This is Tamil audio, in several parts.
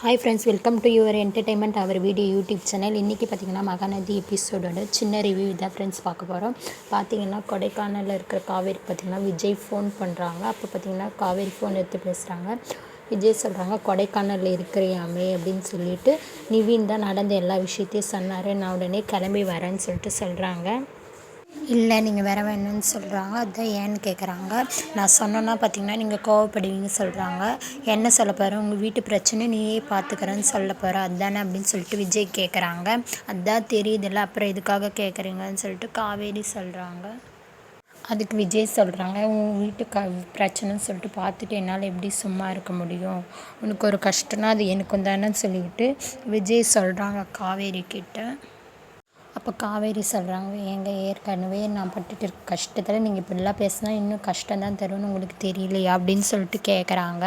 Hi friends, welcome to your entertainment hour video YouTube channel. இன்றைக்கி பார்த்திங்கன்னா மகாநதி எபிசோடோட சின்ன ரிவ்யூ தான் ஃப்ரெண்ட்ஸ் பார்க்க போகிறோம். பார்த்திங்கன்னா கொடைக்கானலில் இருக்கிற காவேரி பார்த்திங்கன்னா விஜய் ஃபோன் பண்ணுறாங்க. அப்போ பார்த்திங்கன்னா காவேரி ஃபோன் எடுத்து பேசுகிறாங்க. விஜய் சொல்கிறாங்க, கொடைக்கானலில் இருக்கிறியாமே அப்படின்னு சொல்லிட்டு நிவின் தான் நடந்த எல்லா விஷயத்தையும் சொன்னார். நான் உடனே கிளம்பி வரேன்னு சொல்லிட்டு சொல்கிறாங்க. இல்லை, நீங்கள் வேற வேணும்னு சொல்கிறாங்க. அதுதான் ஏன்னு கேட்குறாங்க. நான் சொன்னேன்னா பார்த்தீங்கன்னா நீங்கள் கோவப்படுவீங்க சொல்கிறாங்க. என்ன சொல்ல போகிற, உங்கள் வீட்டு பிரச்சனை நீயே பார்த்துக்கிறேன்னு சொல்ல போகிற அதுதானே அப்படின்னு சொல்லிட்டு விஜய் கேட்குறாங்க. அதுதான் தெரியுதில்ல, அப்புறம் எதுக்காக கேட்குறீங்கன்னு சொல்லிட்டு காவேரி சொல்கிறாங்க. அதுக்கு விஜய் சொல்கிறாங்க, உன் வீட்டு பிரச்சனைன்னு சொல்லிட்டு பார்த்துட்டு என்னால் எப்படி சும்மா இருக்க முடியும், உனக்கு ஒரு கஷ்டம்னா அது எனக்கும் தானே சொல்லிவிட்டு விஜய் சொல்கிறாங்க காவேரி கிட்ட. அப்போ காவேரி சொல்கிறாங்க, ஏற்கனவே நான் பட்டுட்டு இருக்க கஷ்டத்தில் நீங்கள் இப்படிலாம் பேசினா இன்னும் கஷ்டம்தான் தரும்னு உங்களுக்கு தெரியலையா அப்படின்னு சொல்லிட்டு கேட்குறாங்க.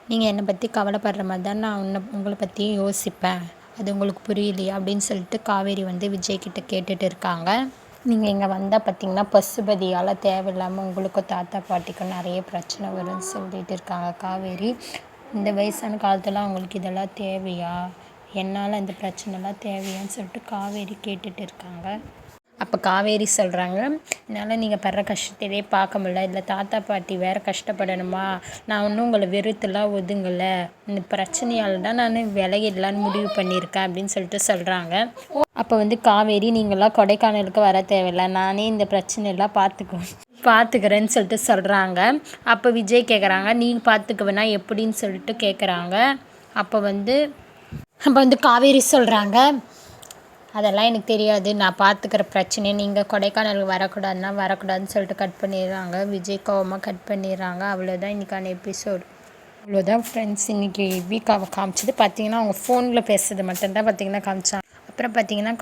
நீங்கள் என்னை பற்றி கவலைப்படுற மாதிரி தான் நான் உங்களை பற்றியும் யோசிப்பேன், அது உங்களுக்கு புரியலையா அப்படின்னு சொல்லிட்டு காவேரி விஜய்கிட்ட கேட்டுட்டு இருக்காங்க. நீங்கள் இங்கே வந்தால் பார்த்தீங்கன்னா பசுபதியால் தேவையில்லாமல் உங்களுக்கும் தாத்தா பாட்டிக்கும் நிறைய பிரச்சனை வரும்னு சொல்லிட்டு இருக்காங்க காவேரி. இந்த வயசான காலத்தில் அவங்களுக்கு இதெல்லாம் தேவையா, என்னால் இந்த பிரச்சனைலாம் தேவையான்னு சொல்லிட்டு காவேரி கேட்டுட்டு இருக்காங்க. அப்போ காவேரி சொல்கிறாங்க, என்னால் நீங்கள் படுற கஷ்டத்தையே பார்க்க முடியல, இல்லை தாத்தா பாட்டி வேறு கஷ்டப்படணுமா, நான் ஒன்றும் உங்களை வெறுத்துலாம் ஒதுங்கலை, இந்த பிரச்சனையால் தான் நான் விலகிடலான்னு முடிவு பண்ணியிருக்கேன் அப்படின்னு சொல்லிட்டு சொல்கிறாங்க. அப்போ காவேரி, நீங்களாம் கொடைக்கானலுக்கு வர தேவையில்லை, நானே இந்த பிரச்சனையெல்லாம் பார்த்துக்கிறேன்னு சொல்லிட்டு சொல்கிறாங்க. அப்போ விஜய் கேட்குறாங்க, நீங்கள் பார்த்துக்குவேனா எப்படின்னு சொல்லிட்டு கேட்குறாங்க. அப்போ காவேரி சொல்கிறாங்க, அதெல்லாம் எனக்கு தெரியாது, நான் பார்த்துக்கிற பிரச்சனை, நீங்கள் கொடைக்கானலுக்கு வரக்கூடாதுன்னா வரக்கூடாதுன்னு சொல்லிட்டு கட் பண்ணிடுறாங்க. விஜய் கோவமாக கட் பண்ணிடுறாங்க. அவ்வளோதான் இன்றைக்கான எபிசோடு. அவ்வளோதான் ஃப்ரெண்ட்ஸ், இன்றைக்கி வீக்காவை காமிச்சது பார்த்திங்கன்னா அவங்க ஃபோனில் பேசுறது மட்டும்தான் பார்த்திங்கன்னா காமிச்சாங்க. அப்புறம் பார்த்திங்கன்னா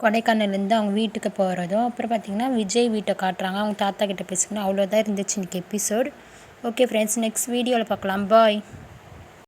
கொடைக்கானல்லேருந்து அவங்க வீட்டுக்கு போகிறதும், அப்புறம் பார்த்திங்கன்னா விஜய் வீட்டை காட்டுறாங்க, அவங்க தாத்தா கிட்டே பேசிக்கணும். அவ்வளோதான் இருந்துச்சு இன்றைக்கி எபிசோடு. ஓகே ஃப்ரெண்ட்ஸ், நெக்ஸ்ட் வீடியோவில் பார்க்கலாம். பாய்.